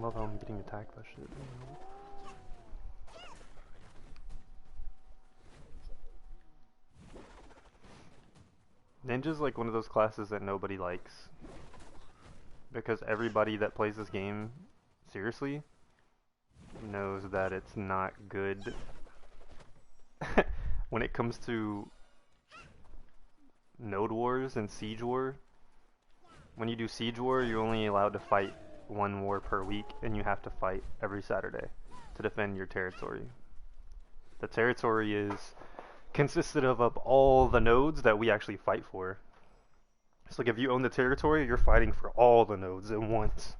love how I'm getting attacked by shit. Ninja's like one of those classes that nobody likes. Because everybody that plays this game seriously knows that it's not good. When it comes to Node Wars and Siege War, when you do Siege War, you're only allowed to fight one war per week, and you have to fight every Saturday to defend your territory. The territory is consisted of all the nodes that we actually fight for. So like if you own the territory, you're fighting for all the nodes at once.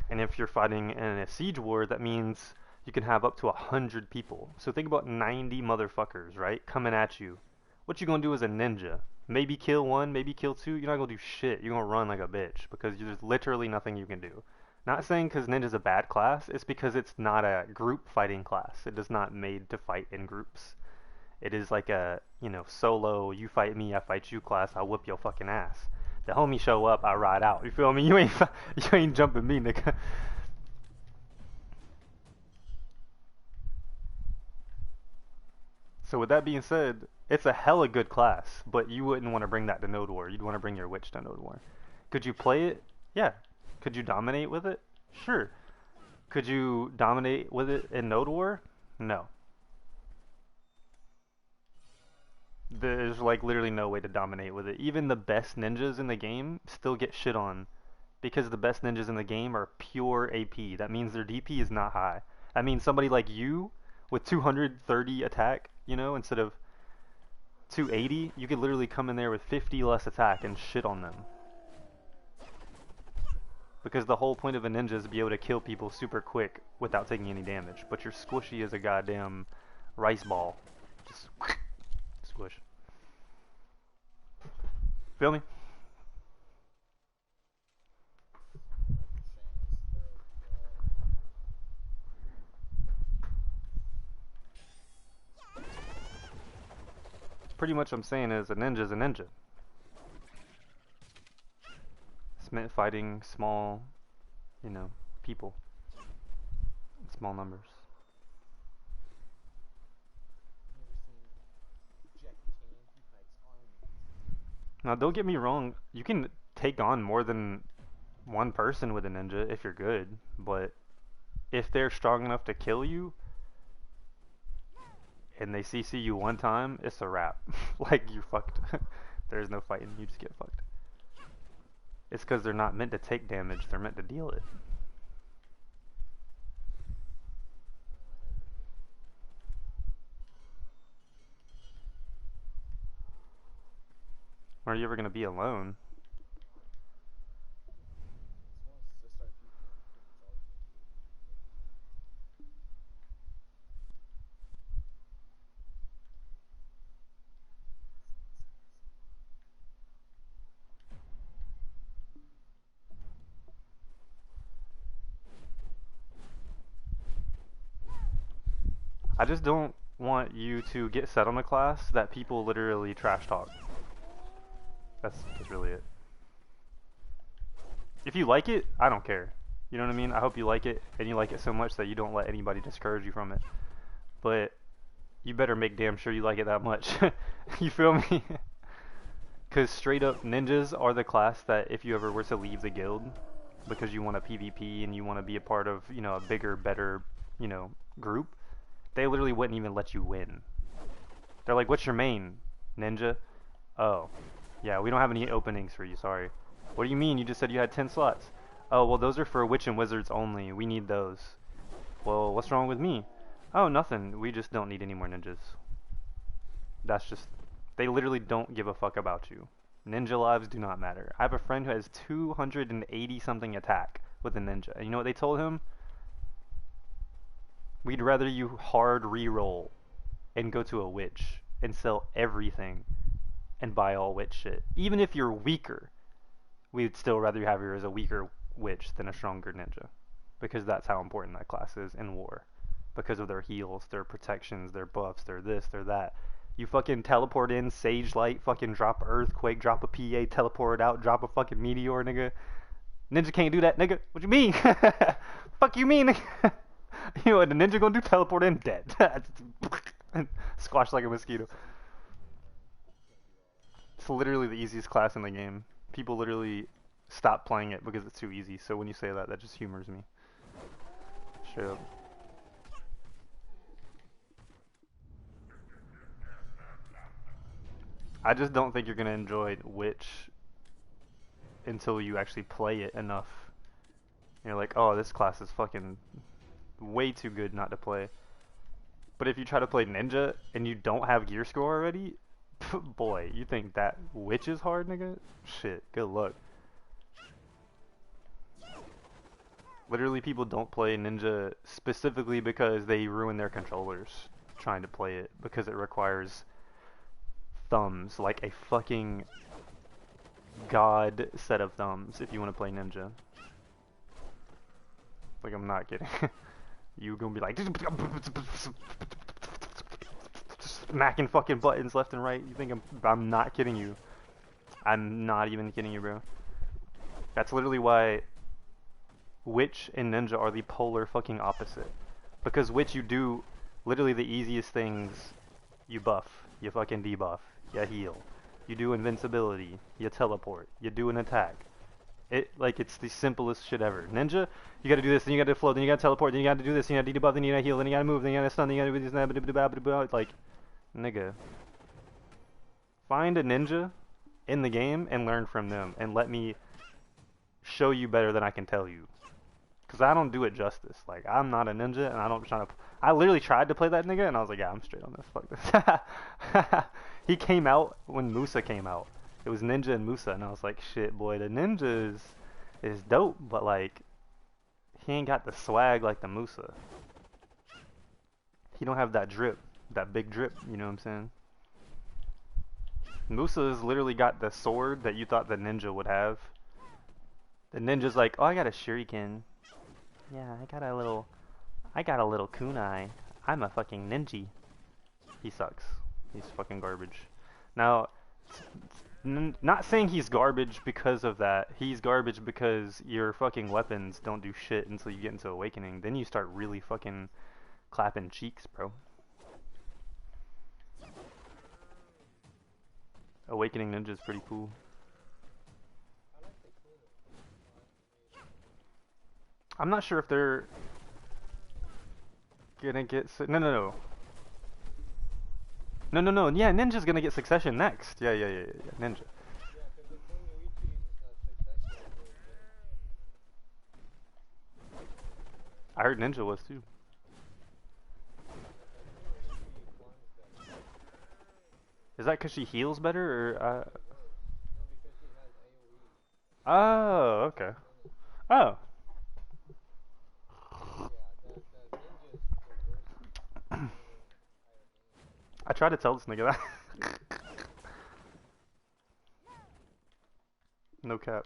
And if you're fighting in a siege war, that means you can have up to 100 people. So think about 90 motherfuckers, right? Coming at you. What you gonna do as a ninja? Maybe kill one, maybe kill two. You're not gonna do shit. You're gonna run like a bitch because there's literally nothing you can do. Not saying because ninja's a bad class, it's because it's not a group fighting class. It is not made to fight in groups. It is like a, solo, you fight me, I fight you class, I'll whoop your fucking ass. The homie show up, I ride out. You feel me? You ain't jumping me, nigga. So with that being said, it's a hella good class, but you wouldn't want to bring that to Node War. You'd want to bring your witch to Node War. Could you play it? Yeah. Could you dominate with it? Sure. Could you dominate with it in Node War? No. There's like literally no way to dominate with it. Even the best ninjas in the game still get shit on because the best ninjas in the game are pure AP. That means their DP is not high. That means somebody like you with 230 attack, instead of 280, you could literally come in there with 50 less attack and shit on them. Because the whole point of a ninja is to be able to kill people super quick without taking any damage. But you're squishy as a goddamn rice ball. Just squish. Feel me? Pretty much what I'm saying is a ninja's a ninja. It's meant fighting small, people. In small numbers. Now, don't get me wrong, you can take on more than one person with a ninja if you're good, but if they're strong enough to kill you, and they CC you one time, it's a wrap. Like, you fucked. There's no fighting, you just get fucked. It's because they're not meant to take damage, they're meant to deal it. Or are you ever going to be alone? I just don't want you to get set on a class that people literally trash talk. That's really it. If you like it, I don't care. You know what I mean? I hope you like it, and you like it so much that you don't let anybody discourage you from it. But you better make damn sure you like it that much. You feel me? Because straight up ninjas are the class that if you ever were to leave the guild because you want a PvP and you want to be a part of, a bigger, better, group, they literally wouldn't even let you win. They're like, what's your main? Ninja? Oh. Yeah, we don't have any openings for you, sorry. What do you mean? You just said you had 10 slots. Oh, well, those are for witch and wizards only. We need those. Well, what's wrong with me? Oh, nothing. We just don't need any more ninjas. That's just... They literally don't give a fuck about you. Ninja lives do not matter. I have a friend who has 280 something attack with a ninja. And you know what they told him? We'd rather you hard reroll and go to a witch and sell everything and buy all witch shit. Even if you're weaker, we'd still rather have you as a weaker witch than a stronger ninja. Because that's how important that class is in war. Because of their heals, their protections, their buffs, their this, their that. You fucking teleport in, Sage Light, fucking drop Earthquake, drop a PA, teleport out, drop a fucking Meteor, nigga. Ninja can't do that, nigga. What you mean? Fuck you mean? You know what the ninja gonna do? Teleport in, dead. Squash like a mosquito. It's literally the easiest class in the game. People literally stop playing it because it's too easy. So when you say that, that just humors me. Straight up. I just don't think you're gonna enjoy Witch until you actually play it enough. You're like, oh, this class is fucking way too good not to play. But if you try to play Ninja and you don't have gear score already, boy, you think that Witch is hard, nigga? Shit, good luck. Literally, people don't play Ninja specifically because they ruin their controllers trying to play it because it requires thumbs, like a fucking god set of thumbs if you want to play Ninja. Like, I'm not kidding. You gonna be like smacking fucking buttons left and right. You think I'm not kidding you. I'm not even kidding you, bro. That's literally why Witch and Ninja are the polar fucking opposite. Because Witch, you do literally the easiest things. You buff, you fucking debuff, you heal, you do invincibility, you teleport, you do an attack. It's the simplest shit ever. Ninja, you gotta do this, then you gotta float, then you gotta teleport, then you gotta do this, then you gotta debuff, then you gotta heal, then you gotta move, then you gotta stun, then you gotta do this, like, nigga. Find a ninja in the game and learn from them, and let me show you better than I can tell you. Cause I don't do it justice. Like, I'm not a ninja, and I don't try to. I literally tried to play that nigga, and I was like, yeah, I'm straight on this. Fuck this. He came out when Musa came out. It was Ninja and Musa, and I was like, shit, boy, the Ninja is dope, but like, he ain't got the swag like the Musa. He don't have that drip, that big drip. You know what I'm saying? Musa's literally got the sword that you thought the Ninja would have. The Ninja's like, oh, I got a shuriken. Yeah, I got a little kunai. I'm a fucking ninja. He sucks. He's fucking garbage. Now, not saying he's garbage because of that. He's garbage because your fucking weapons don't do shit until you get into Awakening. Then you start really fucking clapping cheeks, bro. Awakening Ninja is pretty cool. I'm not sure if they're gonna get no. Yeah, Ninja's gonna get Succession next. Yeah. Ninja. I heard Ninja was too. Is that because she heals better, or? Oh, okay. Oh. I tried to tell this nigga that. No cap.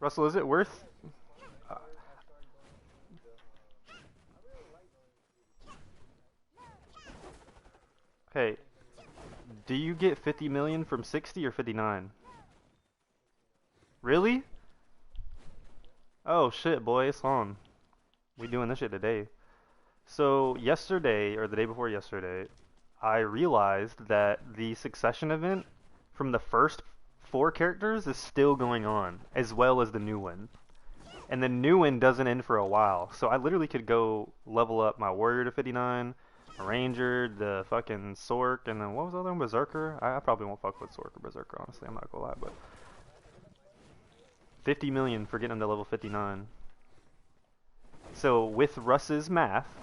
Russell, is it worth? Hey, do you get 50 million from 60 or 59? Really? Oh shit, boy, it's on. We doing this shit today. So yesterday, or the day before yesterday, I realized that the Succession event from the first 4 characters is still going on, as well as the new one. And the new one doesn't end for a while, so I literally could go level up my warrior to 59, a ranger, the fucking Sork, and then what was the other one? Berserker? I probably won't fuck with Sork or Berserker, honestly, I'm not gonna lie, but 50 million for getting him to level 59. So with Russ's math,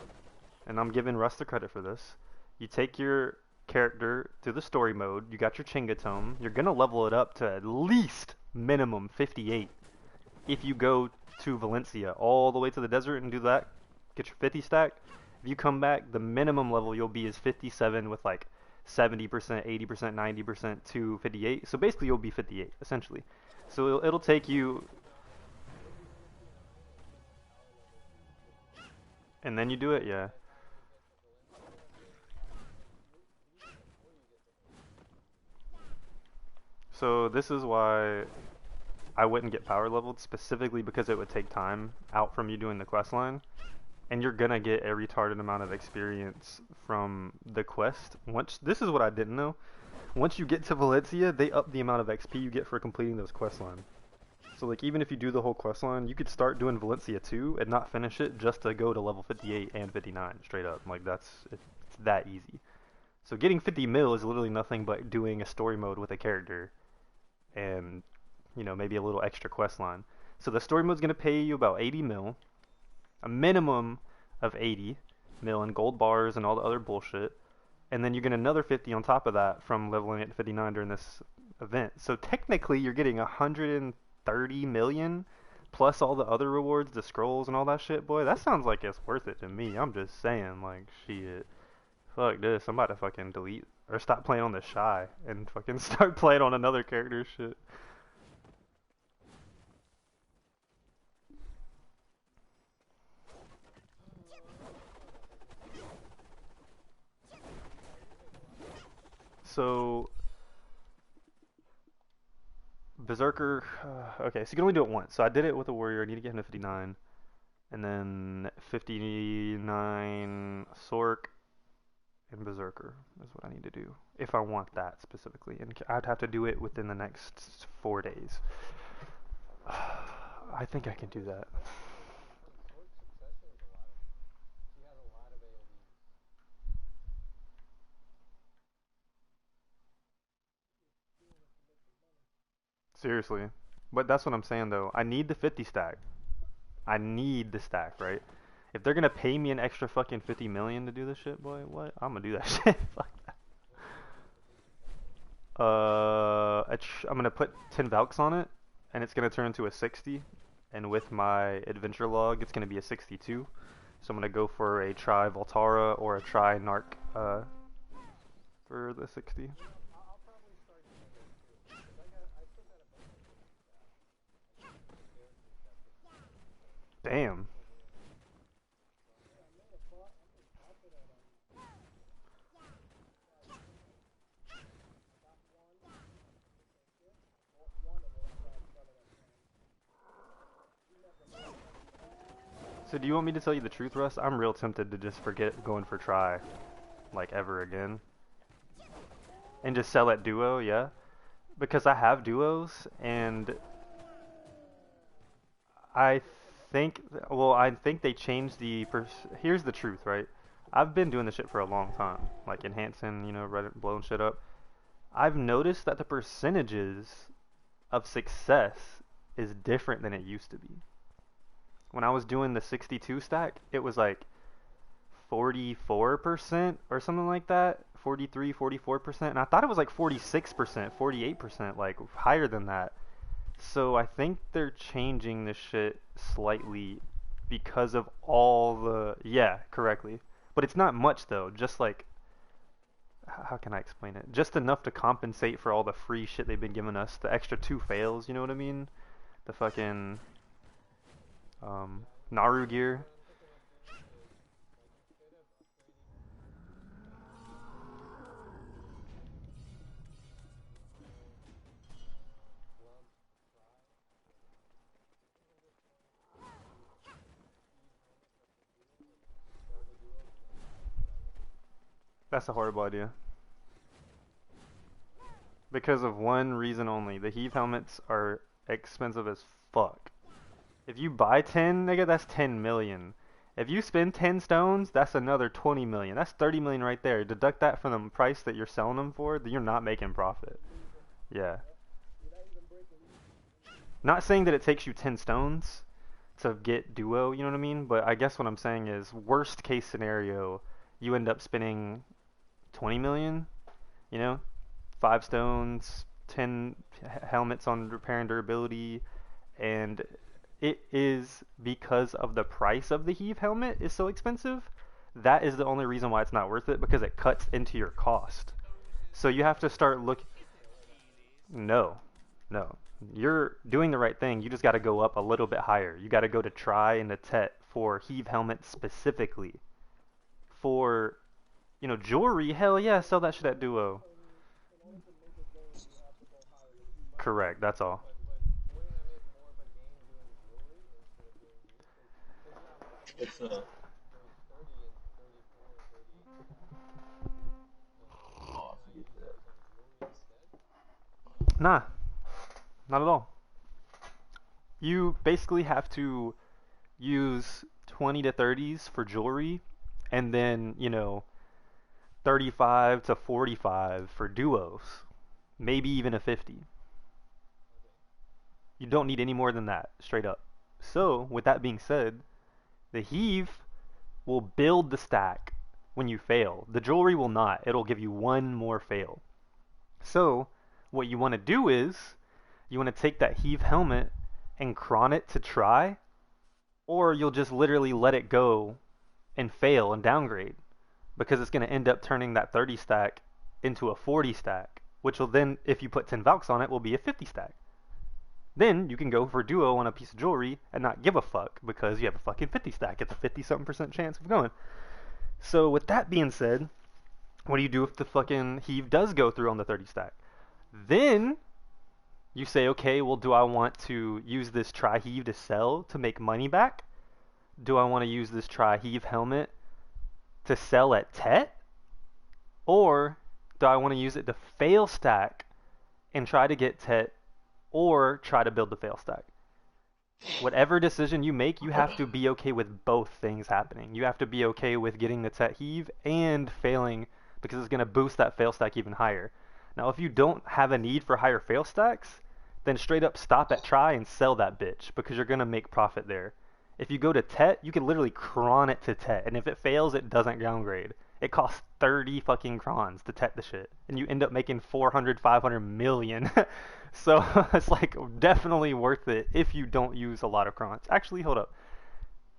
and I'm giving Russ the credit for this, you take your character to the story mode, you got your Chinga Tome, you're gonna level it up to at least minimum 58. If you go to Valencia all the way to the desert and do that, get your 50 stack, if you come back, the minimum level you'll be is 57 with like 70%, 80%, 90% to 58. So basically you'll be 58, essentially. So it'll take you... And then you do it, yeah. So this is why I wouldn't get power leveled specifically because it would take time out from you doing the quest line, and you're gonna get a retarded amount of experience from the quest. Once this is what I didn't know. Once you get to Valencia, they up the amount of XP you get for completing those quest lines. So like even if you do the whole quest line, you could start doing Valencia 2 and not finish it just to go to level 58 and 59 straight up. Like it's that easy. So getting 50 mil is literally nothing but doing a story mode with a character and maybe a little extra quest line. So the story mode's going to pay you about 80 mil, a minimum of 80 mil in gold bars and all the other bullshit. And then you get another 50 on top of that from leveling at 59 during this event. So technically you're getting 130 million plus all the other rewards, the scrolls and all that shit. Boy, that sounds like it's worth it to me. I'm just saying, like, shit. Fuck this. I'm about to fucking delete or stop playing on the Shai and fucking start playing on another character shit. So Berserker, okay, so you can only do it once. So I did it with a warrior. I need to get him to 59, and then 59 Sork and Berserker is what I need to do if I want that specifically, and I'd have to do it within the next 4 days. I think I can do that. Seriously, but that's what I'm saying though. I need the 50 stack. I need the stack, right? If they're gonna pay me an extra fucking 50 million to do this shit, boy, what? I'm gonna do that shit. Fuck that. I'm gonna put 10 Valks on it, and it's gonna turn into a 60. And with my adventure log, it's gonna be a 62. So I'm gonna go for a tri Voltara or a tri Narc for the 60. Damn. So do you want me to tell you the truth, Russ? I'm real tempted to just forget going for try, like ever again, and just sell at duo, yeah? Because I have duos, and I think, well, I think they changed here's the truth, right? I've been doing this shit for a long time, like enhancing, Reddit blowing shit up. I've noticed that the percentages of success is different than it used to be. When I was doing the 62 stack, it was like 44% or something like that, 43, 44%, and I thought it was like 46%, 48%, like higher than that. So I think they're changing this shit slightly because of all the, yeah, correctly. But it's not much though, just like, how can I explain it? Just enough to compensate for all the free shit they've been giving us, the extra two fails, you know what I mean? The fucking Naru gear. That's a horrible idea. Because of one reason only. The heave helmets are expensive as fuck. If you buy 10, nigga, that's 10 million. If you spend 10 stones, that's another 20 million. That's 30 million right there. Deduct that from the price that you're selling them for, then you're not making profit. Yeah. Not saying that it takes you 10 stones to get duo, you know what I mean? But I guess what I'm saying is, worst case scenario, you end up spending 20 million, you know? 5 stones, 10 helmets on repair and durability, and it is because of the price of the heave helmet is so expensive. That is the only reason why it's not worth it, because it cuts into your cost. So you have to start look. No, no. You're doing the right thing. You just got to go up a little bit higher. You got to go to try and the tet for heave helmets specifically. For, jewelry, hell yeah, sell that shit at Duo. Correct, that's all. It's oh, I forget that. Nah, not at all. You basically have to use 20 to 30s for jewelry, and then, 35 to 45 for duos. Maybe even a 50. You don't need any more than that, straight up. So, with that being said, the heave will build the stack when you fail. The jewelry will not. It'll give you one more fail. So, what you want to do is, you want to take that heave helmet and cron it to try, or you'll just literally let it go and fail and downgrade because it's going to end up turning that 30 stack into a 40 stack, which will then, if you put 10 Valks on it, will be a 50 stack. Then you can go for duo on a piece of jewelry and not give a fuck because you have a fucking 50 stack. It's a 50 something% chance of going. So with that being said, what do you do if the fucking heave does go through on the 30 stack? Then you say, okay, well, do I want to use this tri heave to sell to make money back? Do I want to use this tri heave helmet to sell at Tet? Or do I want to use it to fail stack and try to get Tet or try to build the fail stack? Whatever decision you make, you have to be okay with both things happening. You have to be okay with getting the Tet heave and failing because it's going to boost that fail stack even higher. Now, if you don't have a need for higher fail stacks, then straight up stop at try and sell that bitch because you're going to make profit there. If you go to Tet, you can literally cron it to Tet, and if it fails, it doesn't downgrade. It costs 30 fucking crons to Tet the shit, and you end up making 400, 500 million. So it's like definitely worth it if you don't use a lot of crons. Actually, hold up.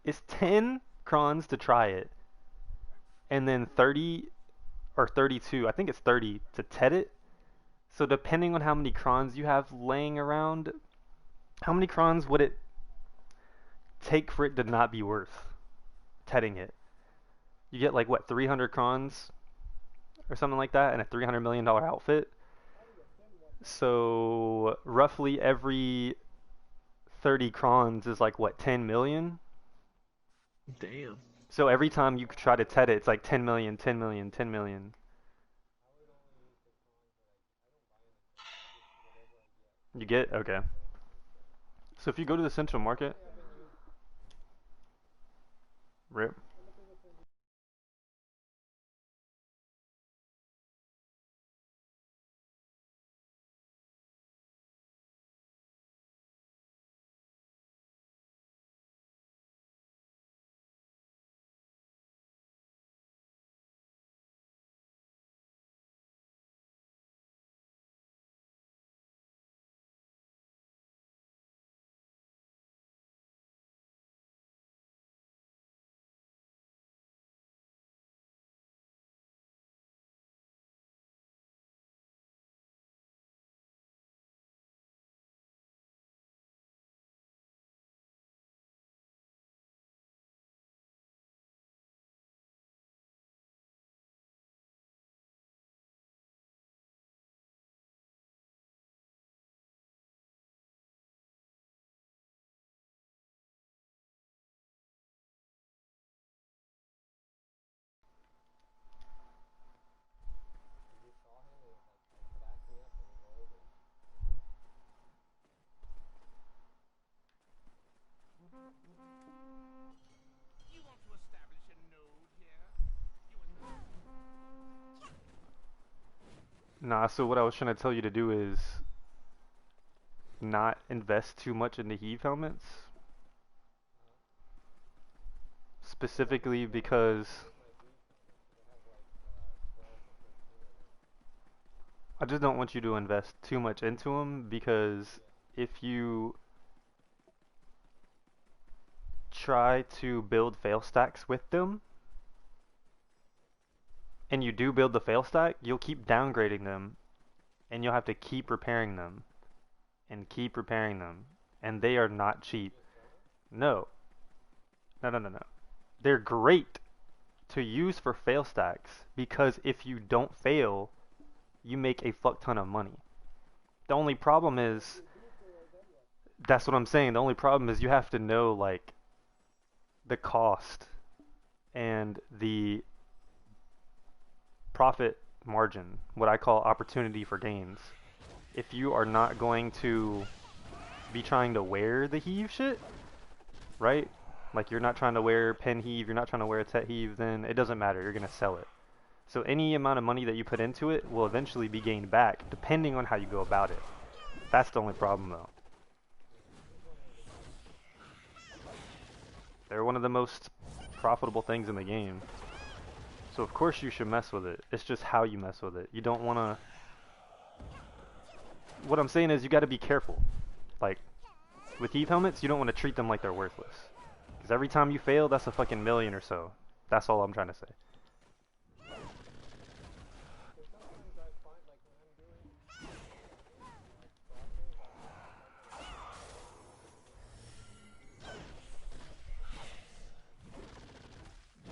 It's 10 crons to try it, and then 30 or 32, I think it's 30 to Tet it. So depending on how many crons you have laying around, how many crons would it take for it to not be worth Tetting it? You get like what, 300 crons or something like that, and a $300 million outfit. So roughly every 30 crons is like what, 10 million? Damn. So every time you try to Tet it, it's like 10 million, 10 million, 10 million. You get? Okay. So if you go to the central market, rip. Nah, so what I was trying to tell you to do is not invest too much in the heave helmets, specifically because I just don't want you to invest too much into them because if you try to build fail stacks with them and you do build the fail stack, you'll keep downgrading them and you'll have to keep repairing them and keep repairing them, and they are not cheap. No, No, no, no, no. They're great to use for fail stacks because if you don't fail, you make a fuck ton of money. The only problem is, that's what I'm saying. The only problem is you have to know like the cost and the profit margin, what I call opportunity for gains. If you are not going to be trying to wear the heave shit, right? Like you're not trying to wear pen heave, you're not trying to wear a tet heave, then it doesn't matter. You're gonna sell it. So any amount of money that you put into it will eventually be gained back, depending on how you go about it. That's the only problem, though. They're one of the most profitable things in the game. So of course you should mess with it. It's just how you mess with it. You don't want to... What I'm saying is you got to be careful. Like, with heave helmets, you don't want to treat them like they're worthless. Because every time you fail, that's a fucking million or so. That's all I'm trying to say.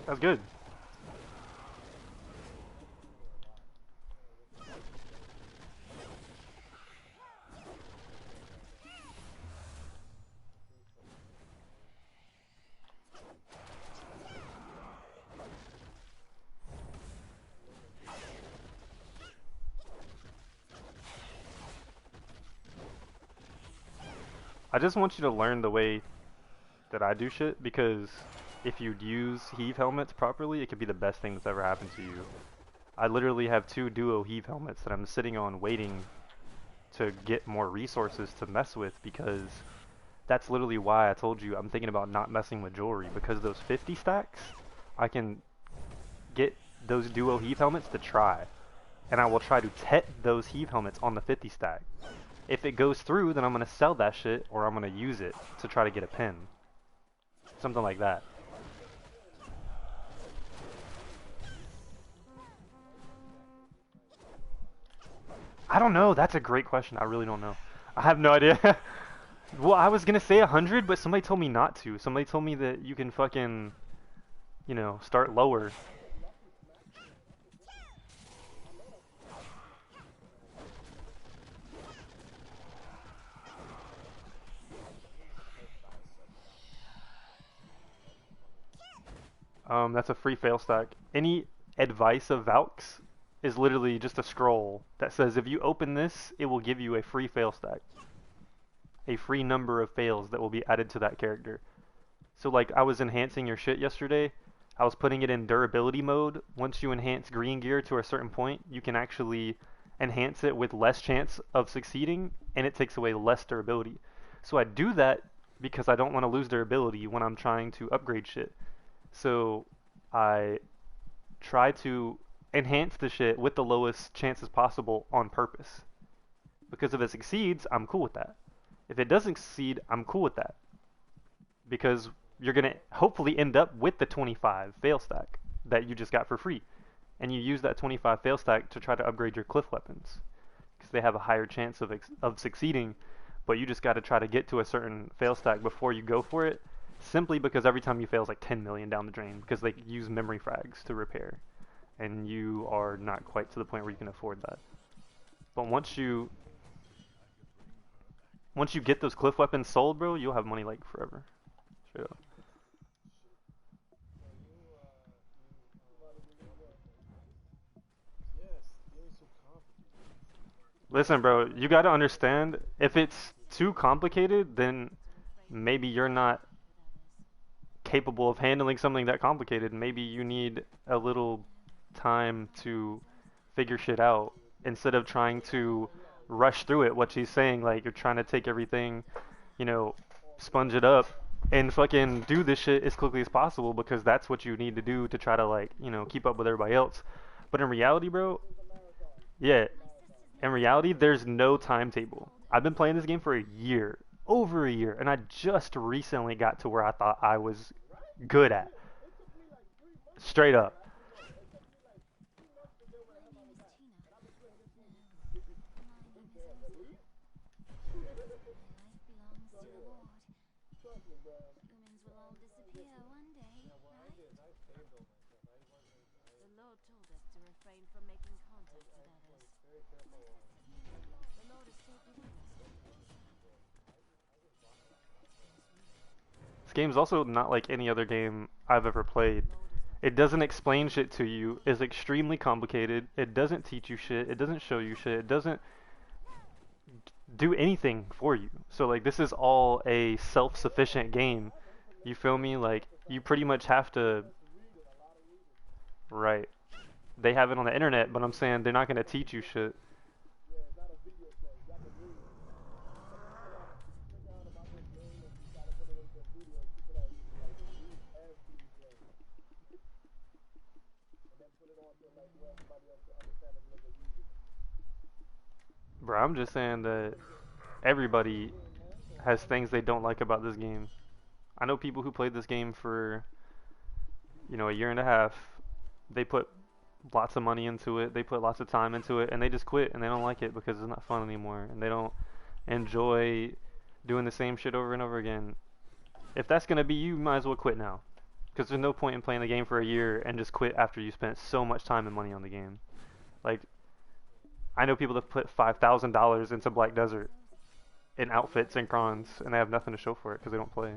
That's good. I just want you to learn the way that I do shit, because if you use heave helmets properly, it could be the best thing that's ever happened to you. I literally have 2 duo heave helmets that I'm sitting on waiting to get more resources to mess with, because that's literally why I told you I'm thinking about not messing with jewelry, because those 50 stacks, I can get those duo heave helmets to try. And I will try to tet those heave helmets on the 50 stack. If it goes through, then I'm going to sell that shit, or I'm going to use it to try to get a pin. Something like that. I don't know. That's a great question. I really don't know. I have no idea. Well, I was gonna say 100, but somebody told me not to. Somebody told me that you can fucking, start lower. That's a free fail stack. Any advice of Valks is literally just a scroll that says if you open this, it will give you a free fail stack. A free number of fails that will be added to that character. So like I was enhancing your shit yesterday, I was putting it in durability mode. Once you enhance green gear to a certain point, you can actually enhance it with less chance of succeeding, and it takes away less durability. So I do that because I don't want to lose durability when I'm trying to upgrade shit. So I try to enhance the shit with the lowest chances possible on purpose. Because if it succeeds, I'm cool with that. If it doesn't succeed, I'm cool with that. Because you're going to hopefully end up with the 25 fail stack that you just got for free. And you use that 25 fail stack to try to upgrade your cliff weapons. Because they have a higher chance of succeeding, but you just got to try to get to a certain fail stack before you go for it, simply because every time you fail is like 10 million down the drain, because they use memory frags to repair. And you are not quite to the point where you can afford that. But once you get those cliff weapons sold, bro, you'll have money like forever. Straight up. Listen, bro, you gotta understand, if it's too complicated, then maybe you're not capable of handling something that complicated. Maybe you need a little time to figure shit out instead of trying to rush through it. What she's saying, like you're trying to take everything, you know, sponge it up and fucking do this shit as quickly as possible because that's what you need to do to try to like, keep up with everybody else. But in reality, bro, yeah, in reality, there's no timetable. I've been playing this game for a year, over a year, and I just recently got to where I thought I was good at. Straight up. refrain from making contact with others. The Lord is still with us. This game's also not like any other game I've ever played. It doesn't explain shit to you. It's extremely complicated. It doesn't teach you shit. It doesn't show you shit. It doesn't do anything for you. So like this is all a self-sufficient game. You feel me? Like you pretty much have to. Right. They have it on the internet, but I'm saying they're not gonna teach you shit. Bro, I'm just saying that everybody has things they don't like about this game. I know people who played this game for, a year and a half. They put lots of money into it, they put lots of time into it, and they just quit and they don't like it because it's not fun anymore and they don't enjoy doing the same shit over and over again. If that's gonna be you, might as well quit now. Because there's no point in playing the game for a year and just quit after you spent so much time and money on the game. Like, I know people that put $5,000 into Black Desert in outfits and crons, and they have nothing to show for it because they don't play.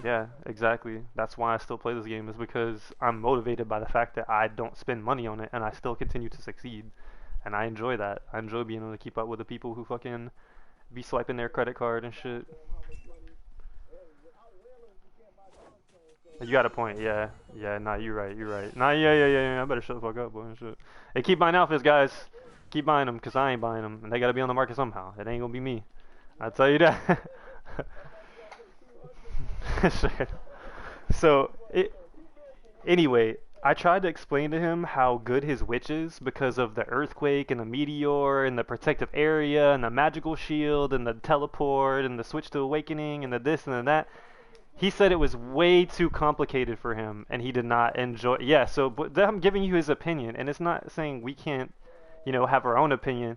Yeah, exactly. That's why I still play this game, is because I'm motivated by the fact that I don't spend money on it and I still continue to succeed. And I enjoy that. I enjoy being able to keep up with the people who fucking be swiping their credit card and shit. You got a point, yeah. Yeah, nah, you're right, you're right. Nah, yeah. I better shut the fuck up, boy, and shit. Hey, keep buying outfits, guys. Keep buying them, because I ain't buying them. And they gotta be on the market somehow. It ain't gonna be me. I'll tell you that. Shit. So, anyway, I tried to explain to him how good his witch is because of the earthquake and the meteor and the protective area and the magical shield and the teleport and the switch to awakening and the this and the that. He said it was way too complicated for him and he did not enjoy. Yeah, so but I'm giving you his opinion, and it's not saying we can't, have our own opinion.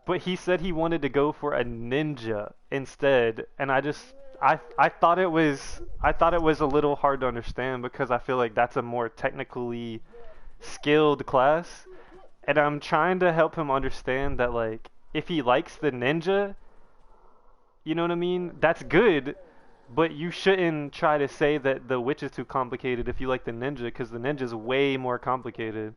But he said he wanted to go for a ninja instead, and I thought it was a little hard to understand because I feel like that's a more technically skilled class, and I'm trying to help him understand that like if he likes the ninja, you know what I mean? That's good, but you shouldn't try to say that the witch is too complicated if you like the ninja, because the ninja's way more complicated.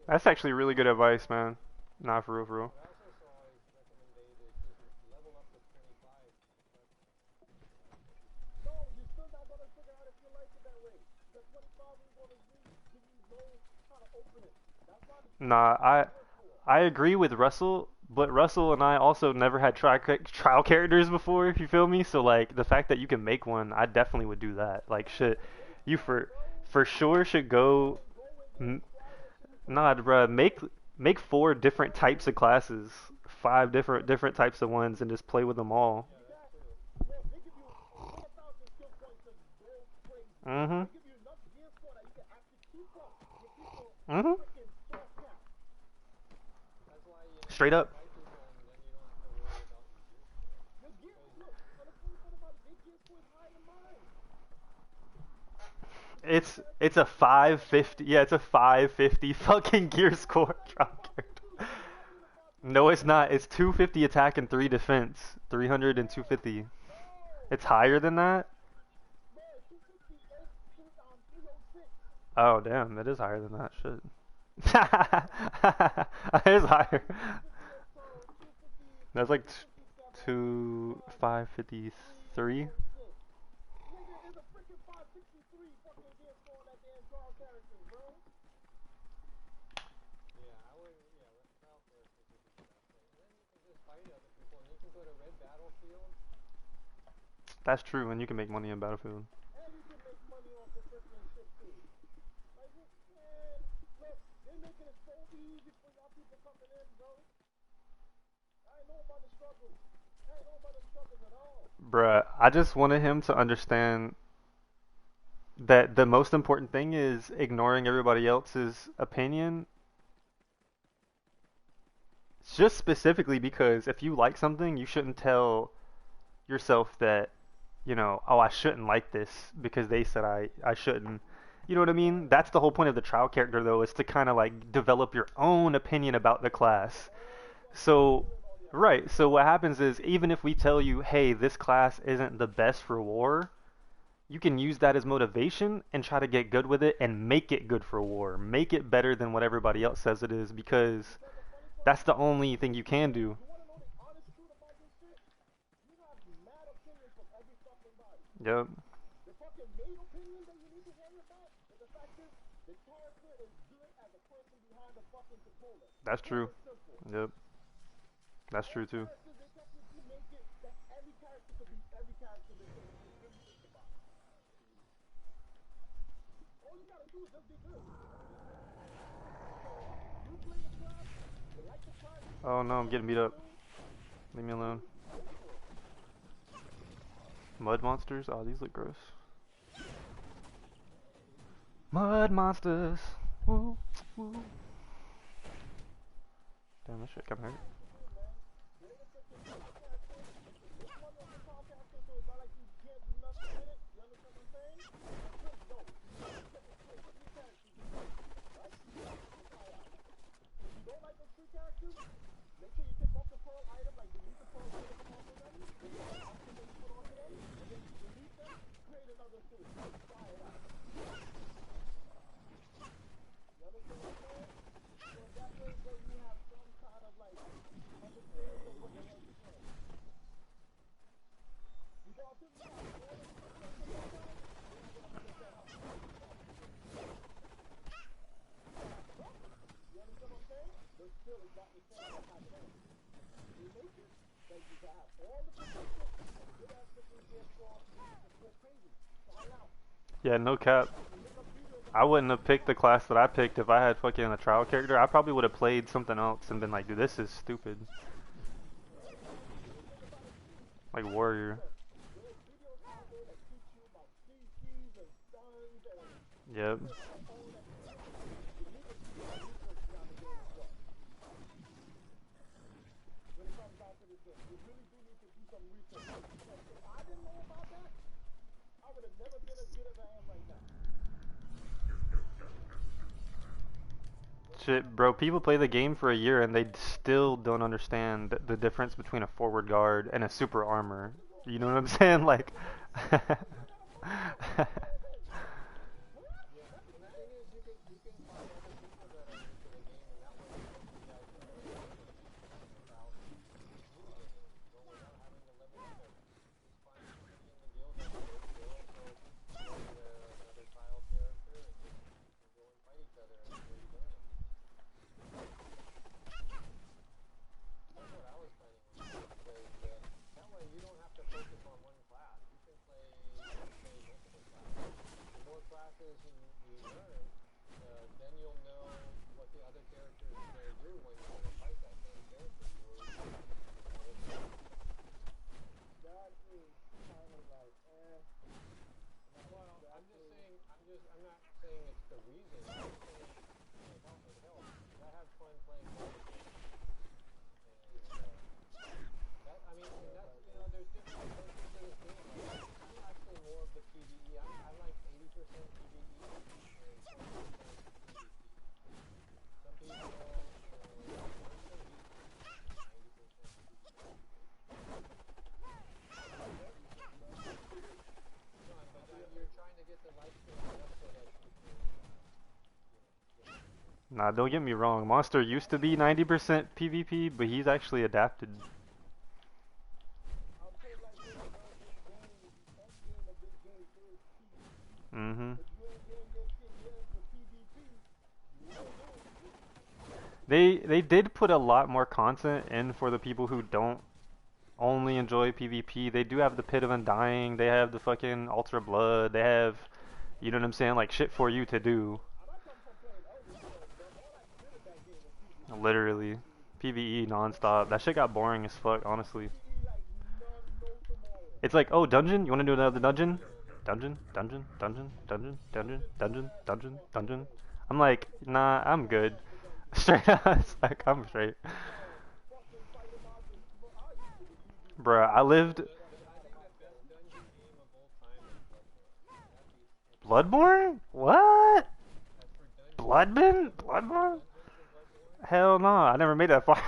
That's actually really good advice, man. Nah, for real, for real. Nah, I agree with Russell, but Russell and I also never had trial characters before, if you feel me. So like the fact that you can make one, I definitely would do that. Like shit, you for sure should go. Nah, bruh, make 4 different types of classes, 5 different types of ones, and just play with them all. Mhm. Mhm. Straight up. It's a 550. Yeah, it's a 550 fucking gear score drop character. No, it's not. It's 250 attack and 3 defense. 300 and 250. It's higher than that? Oh, damn. That is higher than that. Shit. It is higher. That's like 553. That's true, and you can make money in Battlefield. Bruh, I just wanted him to understand that the most important thing is ignoring everybody else's opinion, just specifically because if you like something, you shouldn't tell yourself that, oh, I shouldn't like this because they said I shouldn't. You know what I mean? That's the whole point of the trial character, though, is to kind of like develop your own opinion about the class. So, right. So what happens is even if we tell you, hey, this class isn't the best for war, you can use that as motivation and try to get good with it and make it good for war. Make it better than what everybody else says it is because that's the only thing you can do. Yep, that's true. Yep, that's true too. Oh no, I'm getting beat up. Leave me alone. Mud monsters? Oh, these look gross. Mud monsters. Woo, woo. Damn, that shit kinda hurt. Yeah, no cap. I wouldn't have picked the class that I picked if I had fucking a trial character. I probably would have played something else and been like, dude, this is stupid. Like warrior. Yep. Shit, bro, people play the game for a year and they still don't understand the difference between a forward guard and a super armor. You know what I'm saying? Like, nah, don't get me wrong. Monster used to be 90% PvP, but he's actually adapted. Mm-hmm. They did put a lot more content in for the people who don't only enjoy PvP. They do have the Pit of Undying, they have the fucking Ultra Blood, they have, you know what I'm saying, like shit for you to do. Literally. PvE nonstop. That shit got boring as fuck, honestly. It's like, oh, dungeon? You want to do another dungeon? Dungeon, dungeon, dungeon, dungeon, dungeon, dungeon, dungeon, dungeon. I'm like, nah, I'm good. Straight up, it's like, I'm straight. Bruh, I lived Bloodborne? What? Bloodborne? Bloodborne? Hell no, I never made that far.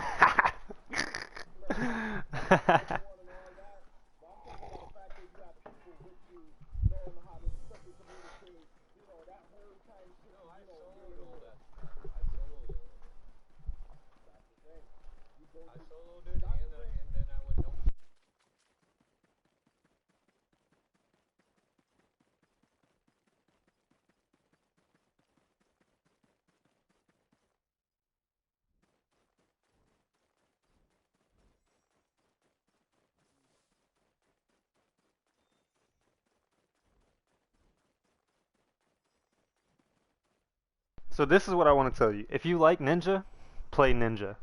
So this is what I want to tell you. If you like Ninja, play Ninja.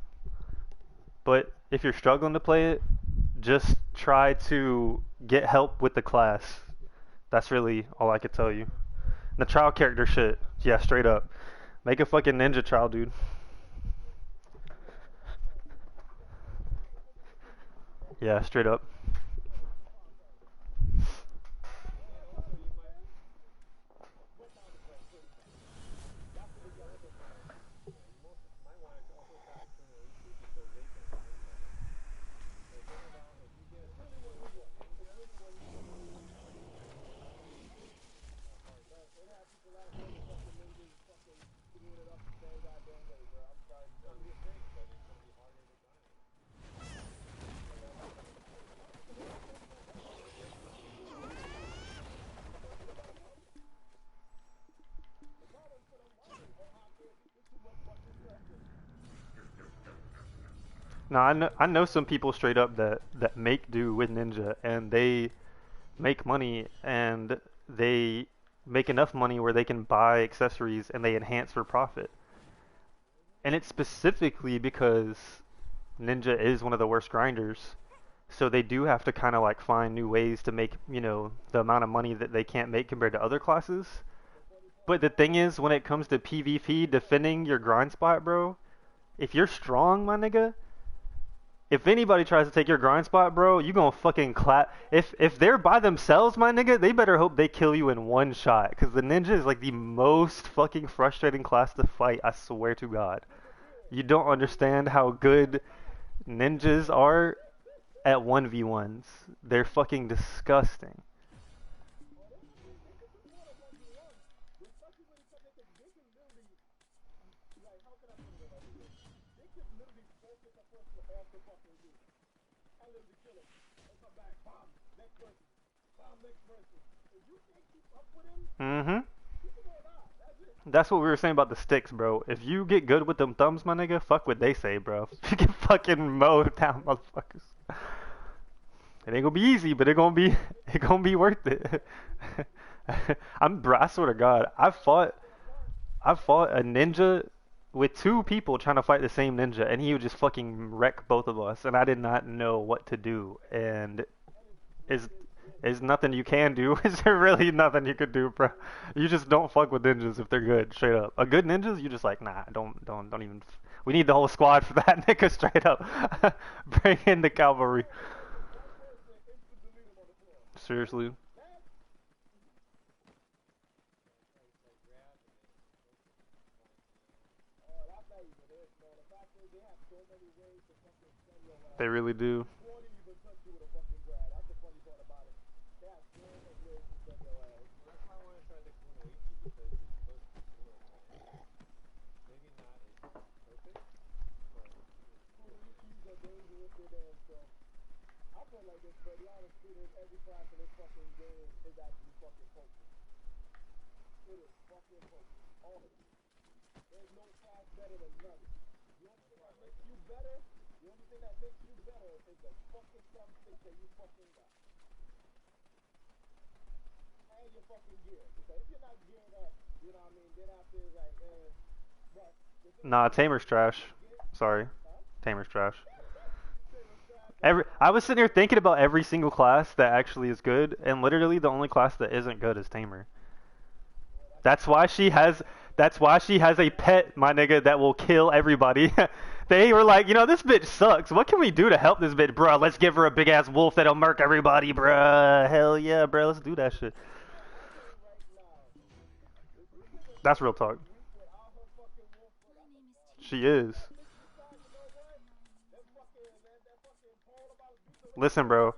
But if you're struggling to play it, just try to get help with the class. That's really all I could tell you. The trial character shit. Yeah, straight up. Make a fucking ninja trial, dude. Yeah, straight up. No, I know some people straight up that make do with Ninja and they make money and they make enough money where they can buy accessories and they enhance for profit. And it's specifically because Ninja is one of the worst grinders. So they do have to kind of like find new ways to make, the amount of money that they can't make compared to other classes. But the thing is, when it comes to PvP defending your grind spot, bro, if you're strong, my nigga, if anybody tries to take your grind spot, bro, you gonna fucking clap. If they're by themselves, my nigga, they better hope they kill you in one shot. Cause the ninja is like the most fucking frustrating class to fight. I swear to God. You don't understand how good ninjas are at 1v1s. They're fucking disgusting. Mm-hmm. That's what we were saying about the sticks, bro. If you get good with them thumbs, my nigga, fuck what they say, bro. You can fucking mow down motherfuckers. It ain't gonna be easy, but it gonna be worth it. I swear to God, I fought a ninja with two people trying to fight the same ninja, and he would just fucking wreck both of us, and I did not know what to do. And is is nothing you can do. Is there really nothing you could do, bro? You just don't fuck with ninjas if they're good, straight up. A good ninjas, you just like, nah, don't even. We need the whole squad for that, nigga, straight up. Bring in the cavalry. Seriously. They really do. Nah, Tamer's trash. Sorry. Tamer's trash. I was sitting here thinking about every single class that actually is good, and literally the only class that isn't good is Tamer. That's why she has. That's why she has a pet, my nigga, that will kill everybody. They were like, this bitch sucks. What can we do to help this bitch, bruh? Let's give her a big ass wolf that'll murk everybody, bruh. Hell yeah, bruh. Let's do that shit. That's real talk. She is. Listen, bro.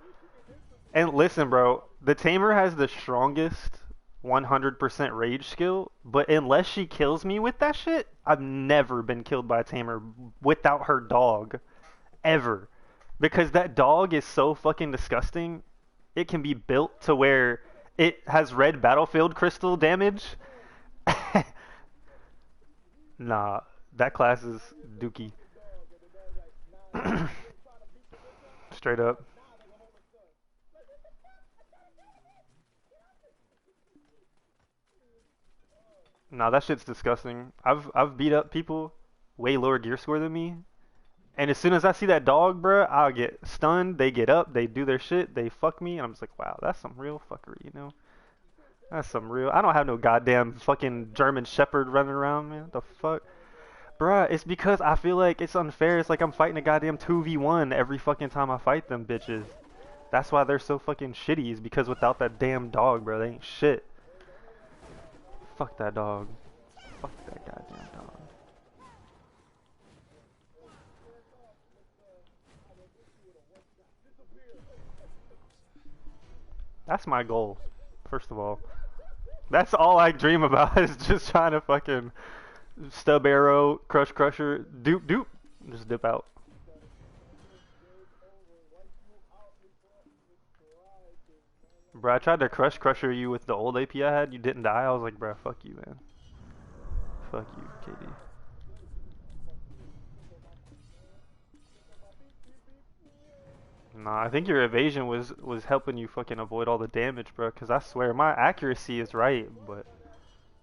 And listen, bro. The Tamer has the strongest 100% rage skill, but unless she kills me with that shit, I've never been killed by a Tamer without her dog. Ever. Because that dog is so fucking disgusting. It can be built to where it has red battlefield crystal damage. Nah, that class is dookie. Straight up. Nah, that shit's disgusting. I've beat up people way lower gear score than me, and as soon as I see that dog, bruh, I'll get stunned. They get up, they do their shit, they fuck me, and I'm just like, wow, that's some real fuckery. That's some real. I don't have no goddamn fucking German Shepherd running around, man. What the fuck? Bruh, it's because I feel like it's unfair. It's like I'm fighting a goddamn 2v1 every fucking time I fight them bitches. That's why they're so fucking shitty, is because without that damn dog, bro, they ain't shit. Fuck that dog. Fuck that goddamn dog. That's my goal, first of all. That's all I dream about is just trying to fucking stub arrow, crush crusher, doop doop, just dip out. Bro, I tried to crush crusher you with the old AP I had. You didn't die. I was like, bro, fuck you, man. Fuck you, KD. Nah, I think your evasion was helping you fucking avoid all the damage, bro. Cause I swear my accuracy is right, but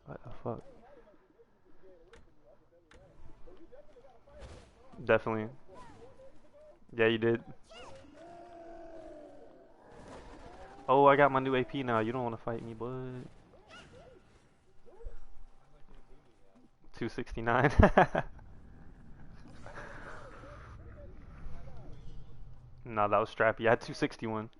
what the fuck? Definitely. Yeah, you did. Oh, I got my new AP now. You don't want to fight me, bud. 269. No, that was strappy. I had 261.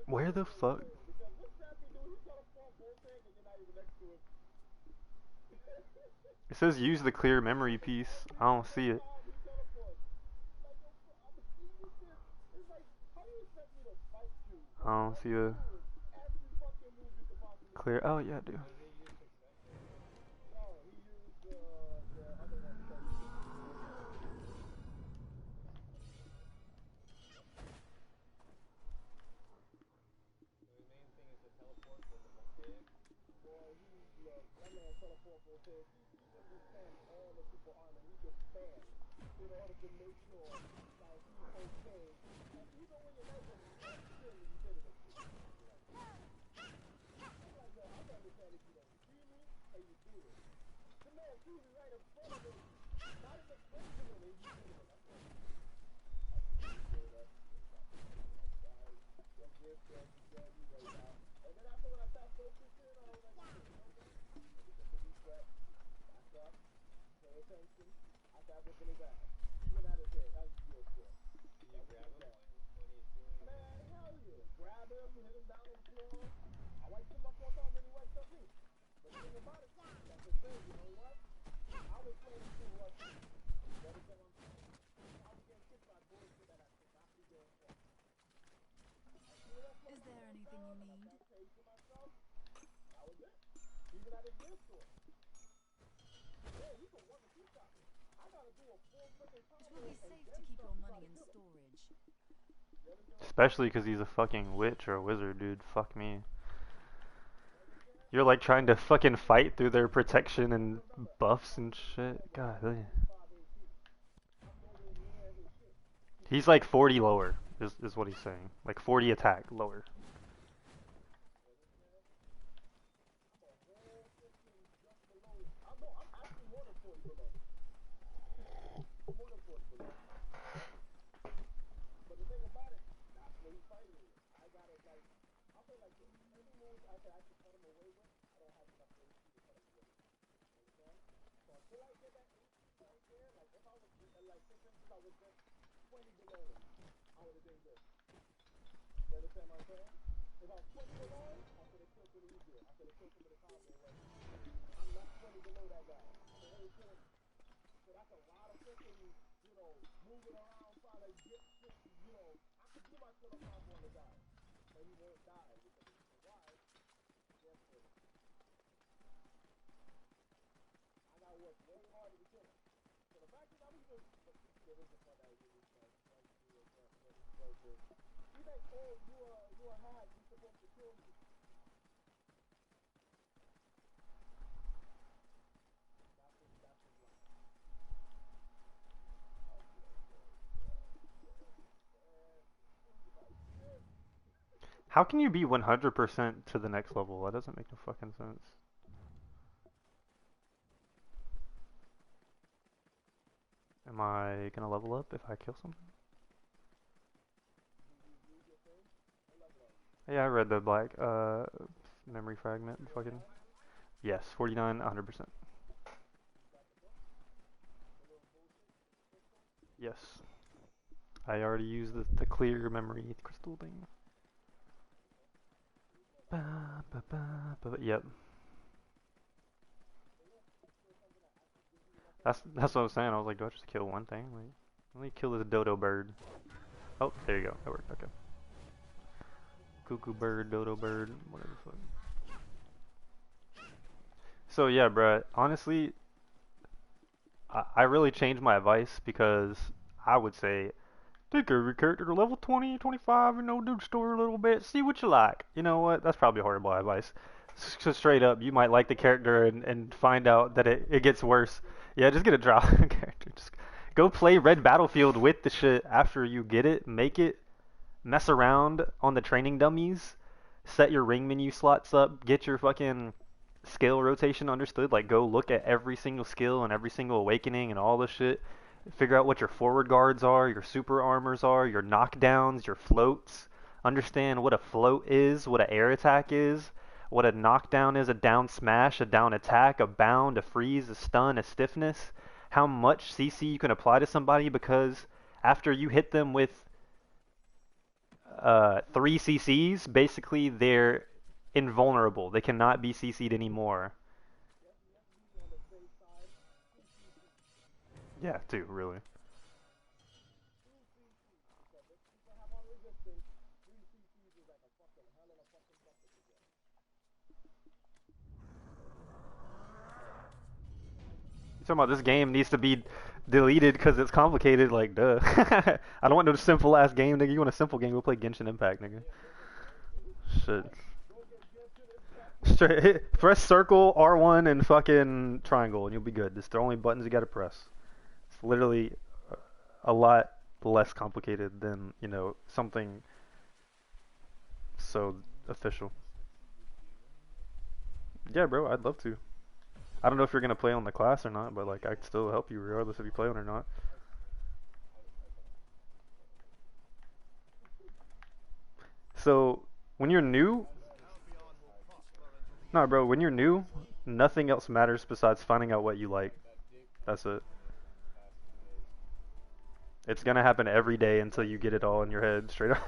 Where the fuck? It says use the clear memory piece. I don't see it. I don't see a clear. Oh yeah, I do. Is there anything you need? It will be safe to keep your money in storage. Especially because he's a fucking witch or a wizard, dude. Fuck me. You're like trying to fucking fight through their protection and buffs and shit. God, He's like 40 lower, is what he's saying. Like 40 attack lower. How can you be 100% to the next level? That doesn't make no fucking sense. Am I gonna level up if I kill something? Yeah, I read the black memory fragment. Fucking yes, 49, 100%. Yes, I already used the clear memory crystal thing. Yep, that's what I was saying. I was like, do I just kill one thing? Like, let me kill this dodo bird. Oh, there you go. That worked. Okay. Cuckoo bird, dodo bird, whatever the fuck. So yeah, bruh. Honestly, I really changed my advice because I would say take every character to level 20, 25, and do the story a little bit. See what you like. You know what? That's probably horrible advice. So straight up, you might like the character and find out that it gets worse. Yeah, just get a drop character. Just go play Red Battlefield with the shit after you get it. Make it. Mess around on the training dummies. Set your ring menu slots up. Get your fucking skill rotation understood. Like, go look at every single skill and every single awakening and all this shit. Figure out what your forward guards are, your super armors are, your knockdowns, your floats. Understand what a float is, what an air attack is, what a knockdown is, a down smash, a down attack, a bound, a freeze, a stun, a stiffness. How much CC you can apply to somebody because after you hit them with 3 CCs, basically they're invulnerable. They cannot be CC'd anymore. Yeah, too, really. You talking about this game needs to be deleted because it's complicated? Like, duh. I don't want no simple ass game, nigga. You want a simple game? Go play Genshin Impact, nigga. Shit. Straight press circle, R1, and fucking triangle, and you'll be good. It's the only buttons you gotta press. It's literally a lot less complicated than, something so official. Yeah, bro, I'd love to. I don't know if you're gonna play on the class or not, but like I'd still help you regardless if you play on or not. So when you're new, no, bro, when you're new, nothing else matters besides finding out what you like. That's it. It's gonna happen every day until you get it all in your head straight up.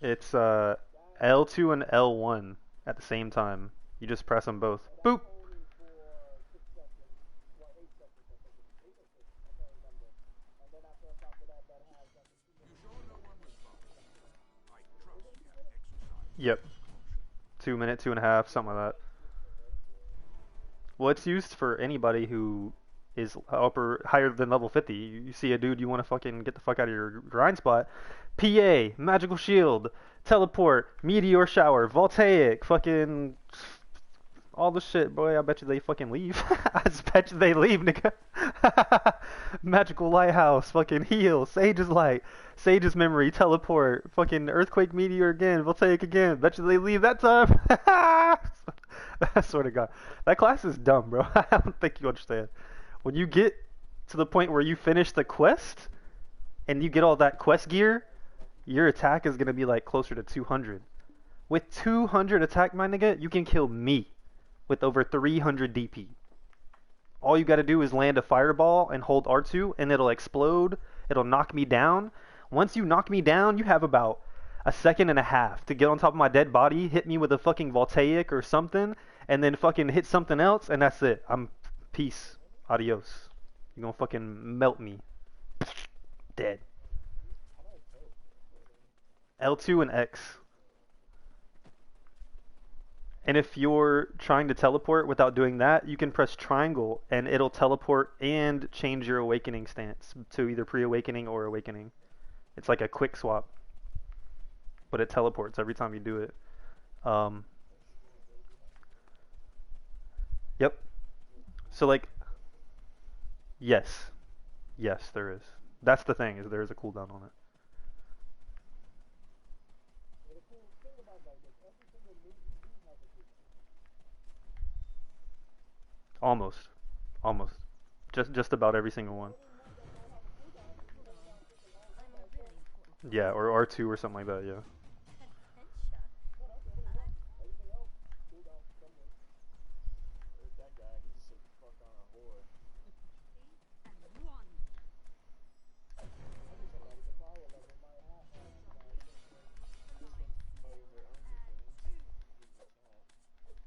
It's L2 and L1 at the same time. You just press them both. Boop. Yep. 2 minute, 2.5, something like that. Well, it's used for anybody who is higher than level 50. You see a dude you want to fucking get the fuck out of your grind spot. PA, magical shield, teleport, meteor shower, voltaic, fucking all the shit, boy. I bet you they fucking leave. I just bet you they leave, nigga. Magical lighthouse, fucking heal, sage's light, sage's memory, teleport, fucking earthquake meteor again, voltaic again. Bet you they leave that time. I swear to God, that class is dumb, bro. I don't think you understand. When you get to the point where you finish the quest and you get all that quest gear, your attack is gonna be like closer to 200. With 200 attack, my nigga, you can kill me with over 300 DP. All you gotta do is land a fireball and hold R2 and it'll explode. It'll knock me down. Once you knock me down, you have about a second and a half to get on top of my dead body, hit me with a fucking voltaic or something, and then fucking hit something else, and that's it. I'm peace. Adios. You gonna fucking melt me. Dead. L2 and X. And if you're trying to teleport without doing that, you can press triangle and it'll teleport and change your awakening stance to either pre-awakening or awakening. It's like a quick swap, but it teleports every time you do it. Yep. So like, yes, yes, there is. That's the thing, is there is a cooldown on it. Almost, almost. Just about every single one. Yeah, or R2 or something like that. Yeah.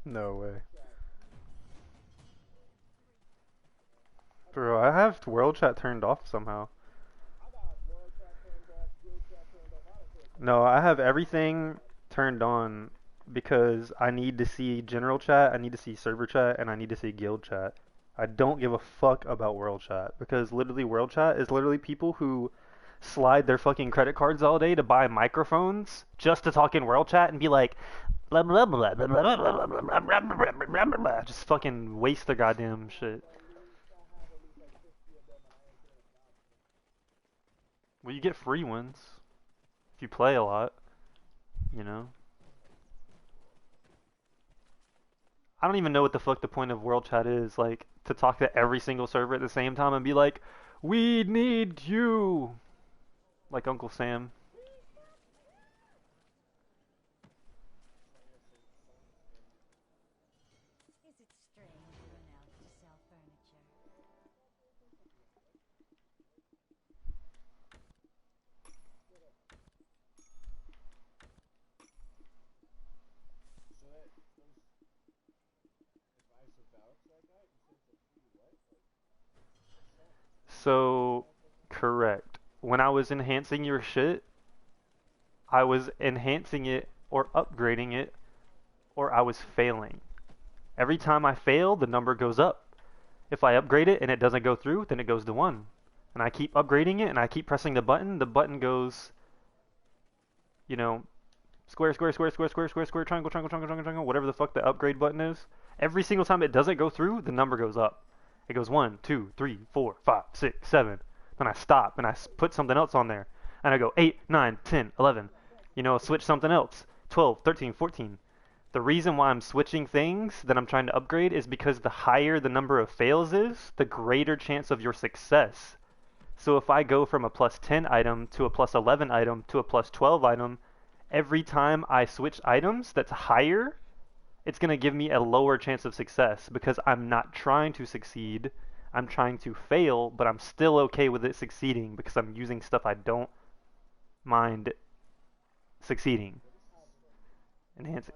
No way. Bro, I have world chat turned off somehow. No, I have everything turned on because I need to see general chat, I need to see server chat, and I need to see guild chat. I don't give a fuck about world chat because literally world chat is literally people who slide their fucking credit cards all day to buy microphones just to talk in world chat and be like blah blah blah blah blah blah blah blah blah blah blah blah blah, just fucking waste their goddamn shit. Well, you get free ones if you play a lot, you know. I don't even know what the fuck the point of world chat is, like to talk to every single server at the same time and be like, "We need you," like Uncle Sam. Is it strange you went out to sell furniture? So, correct. When I was enhancing your shit, I was enhancing it or upgrading it, or I was failing. Every time I fail, the number goes up. If I upgrade it and it doesn't go through, then it goes to 1. And I keep upgrading it and I keep pressing the button goes, you know, square, square, square, square, square, square, square, triangle, triangle, triangle, triangle, triangle, whatever the fuck the upgrade button is. Every single time it doesn't go through, the number goes up. It goes 1, 2, 3, 4, 5, 6, 7. Then I stop and I put something else on there. And I go 8, 9, 10, 11. You know, switch something else. 12, 13, 14. The reason why I'm switching things that I'm trying to upgrade is because the higher the number of fails is, the greater chance of your success. So if I go from a plus 10 item to a plus 11 item to a plus 12 item, every time I switch items that's higher, it's going to give me a lower chance of success because I'm not trying to succeed. I'm trying to fail, but I'm still okay with it succeeding because I'm using stuff I don't mind succeeding. Enhancing.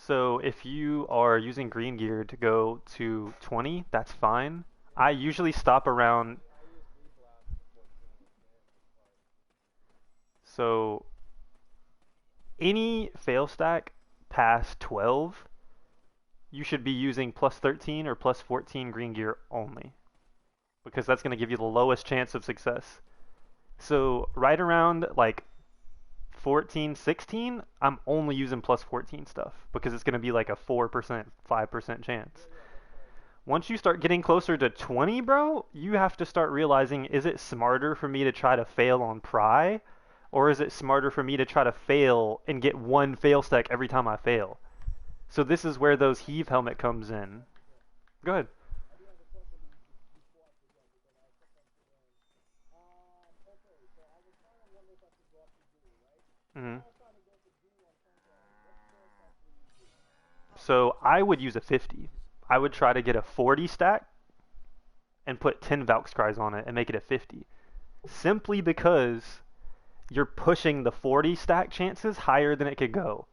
So if you are using green gear to go to 20, that's fine. I usually stop around. So any fail stack past 12, you should be using plus 13 or plus 14 green gear only, because that's going to give you the lowest chance of success. So right around like 14, 16, I'm only using plus 14 stuff because it's going to be like a 4%, 5% chance. Once you start getting closer to 20, bro, you have to start realizing, is it smarter for me to try to fail on pry, or is it smarter for me to try to fail and get one fail stack every time I fail? So this is where those heave helmet comes in. Go ahead. hmm So I would use a 50. I would try to get a 40 stack and put 10 Valk's Cries on it and make it a 50. Simply because you're pushing the 40 stack chances higher than it could go.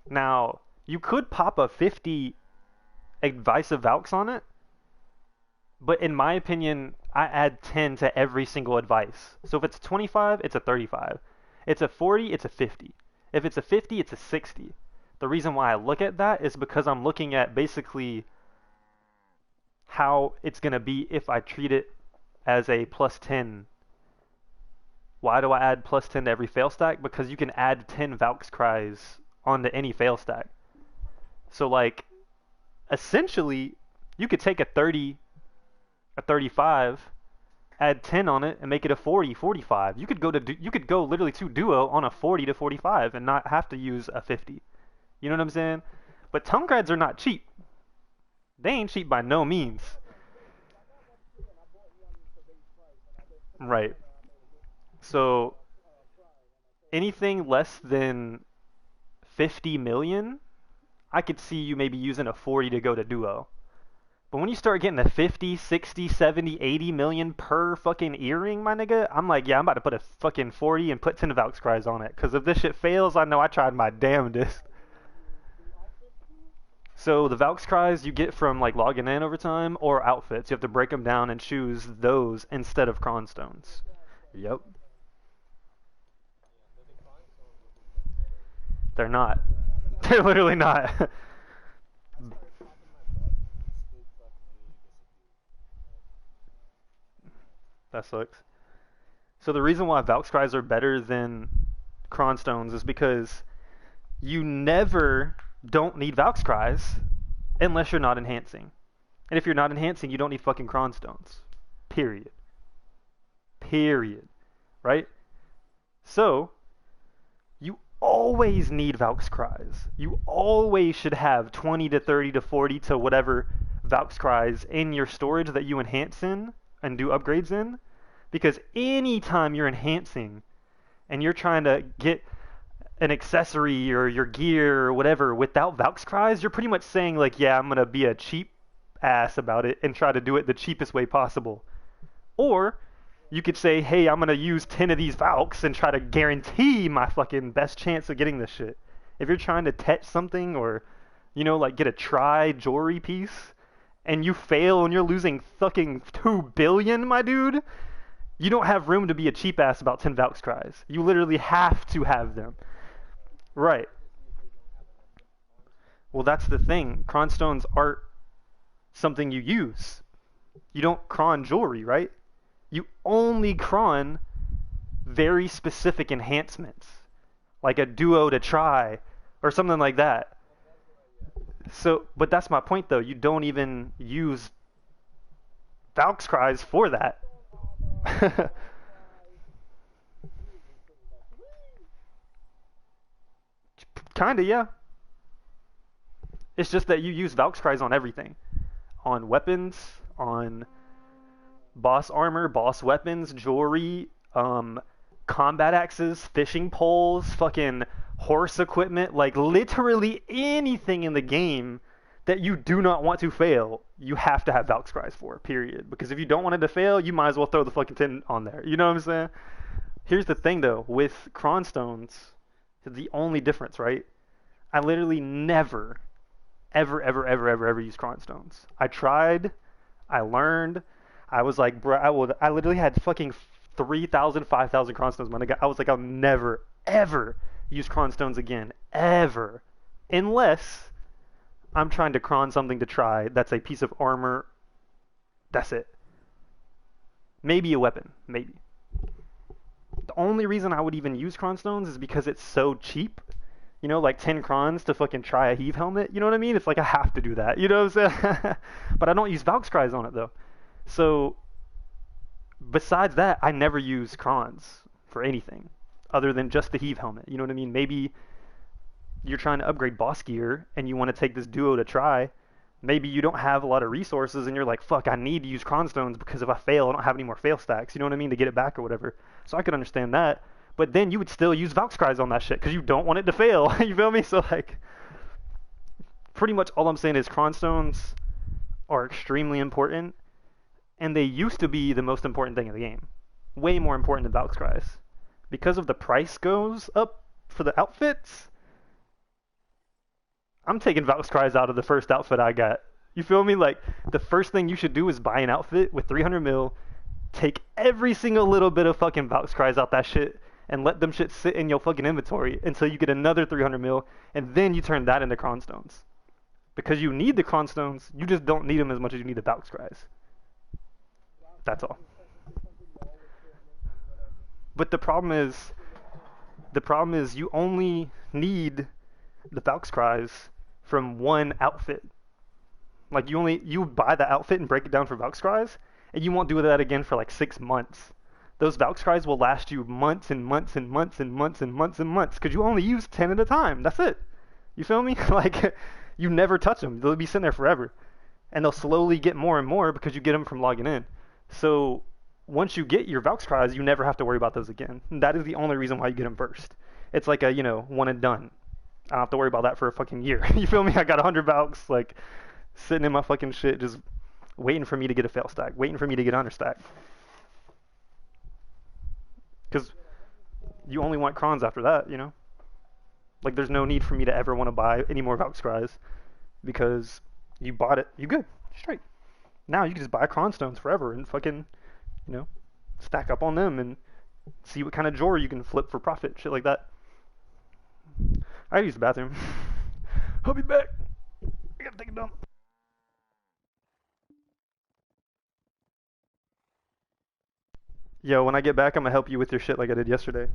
Now, you could pop a 50 Advice of Valks on it, but in my opinion, I add 10 to every single advice. So if it's 25, it's a 35. It's a 40, it's a 50. If it's a 50, it's a 60. The reason why I look at that is because I'm looking at basically how it's going to be if I treat it as a plus 10. Why do I add plus 10 to every fail stack? Because you can add 10 Valk's Cries onto any fail stack. So like, essentially, you could take a 30, a 35, add 10 on it, and make it a 40, 45. You could go literally to duo on a 40 to 45 and not have to use a 50. You know what I'm saying? But tongue grads are not cheap. They ain't cheap by no means. Right. So anything less than 50 million, I could see you maybe using a 40 to go to duo. But when you start getting to 50, 60, 70, 80 million per fucking earring, my nigga, I'm like, yeah, I'm about to put a fucking 40 and put 10 Valk's Cries on it. Because if this shit fails, I know I tried my damnedest. So the Valk's Cries you get from like logging in over time or outfits. You have to break them down and choose those instead of cronstones. Yep. They're not. They're literally not. That sucks. So the reason why Valk's Cries are better than cronstones is because you never don't need Valk's Cries unless you're not enhancing. And if you're not enhancing, you don't need fucking cronstones. Period. Period. Right? So, you always need Valk's Cries. You always should have 20 to 30 to 40 to whatever Valk's Cries in your storage that you enhance in and do upgrades in. Because anytime you're enhancing and you're trying to get an accessory or your gear or whatever without Valk's Cries, you're pretty much saying like, yeah, I'm going to be a cheap ass about it and try to do it the cheapest way possible. Or you could say, hey, I'm going to use 10 of these Valks and try to guarantee my fucking best chance of getting this shit. If you're trying to tetch something or, you know, like get a jewelry piece and you fail and you're losing fucking 2 billion, my dude, you don't have room to be a cheap ass about 10 Valk's Cries. You literally have to have them. Right. Well, that's the thing. Cronstones aren't something you use. You don't cron jewelry, right? You only cron very specific enhancements, like a duo to try or something like that. So, but that's my point though. You don't even use Valk's cries for that. Kinda, yeah. It's just that you use Valk's cries on everything. On weapons, on boss armor, boss weapons, jewelry, combat axes, fishing poles, fucking horse equipment, like literally anything in the game that you do not want to fail, you have to have Valk's cries for, period. Because if you don't want it to fail, you might as well throw the fucking tin on there. You know what I'm saying? Here's the thing though, with Cronstones, the only difference, right? I literally never, ever use Cronstones. I tried, I learned, I was like, bro, I literally had fucking 3,000, 5,000 Cronstones, man. I was like, I'll never, ever use Cronstones again, ever, unless I'm trying to cron something to try that's a piece of armor. That's it. Maybe a weapon, maybe. The only reason I would even use Cronstones is because it's so cheap. You know, like 10 crons to fucking try a heave helmet. You know what I mean? It's like I have to do that. You know what I'm saying? But I don't use Valk's cries on it though. So besides that, I never use crons for anything other than just the heave helmet. You know what I mean? Maybe you're trying to upgrade boss gear and you want to take this duo to try. Maybe you don't have a lot of resources and you're like, fuck, I need to use Cronstones because if I fail, I don't have any more fail stacks. You know what I mean? To get it back or whatever. So I could understand that. But then you would still use Valk's cries on that shit because you don't want it to fail. You feel me? So like, pretty much all I'm saying is Cronstones are extremely important, and they used to be the most important thing in the game. Way more important than Valk's cries. Because of the price goes up for the outfits, I'm taking Valk's cries out of the first outfit I got. You feel me? Like, the first thing you should do is buy an outfit with 300 mil, take every single little bit of fucking Valk's cries out that shit, and let them shit sit in your fucking inventory until you get another 300 mil, and then you turn that into Cronstones. Because you need the Cronstones, you just don't need them as much as you need the Valk's cries. That's all. But the problem is you only need the Valk's cries from one outfit. Like you buy the outfit and break it down for Valk's cries, and you won't do that again for like 6 months. Those Valk's cries will last you months and months and months and months and months and months because you only use 10 at a time. That's it. You feel me? Like you never touch them. They'll be sitting there forever, and they'll slowly get more and more because you get them from logging in. So once you get your Valk's cries, you never have to worry about those again. And that is the only reason why you get them first. It's like a one and done. I don't have to worry about that for a fucking year. You feel me? I got 100 Valks like sitting in my fucking shit, just waiting for me to get a fail stack, waiting for me to get understack. Because you only want crons after that, you know? Like, there's no need for me to ever want to buy any more Valk's cries because you bought it. You good. Straight. Now you can just buy cron stones forever and fucking, you know, stack up on them and see what kind of drawer you can flip for profit, shit like that. I gotta use the bathroom. I'll be back. I gotta take a dump. Yo, when I get back, I'm gonna help you with your shit like I did yesterday.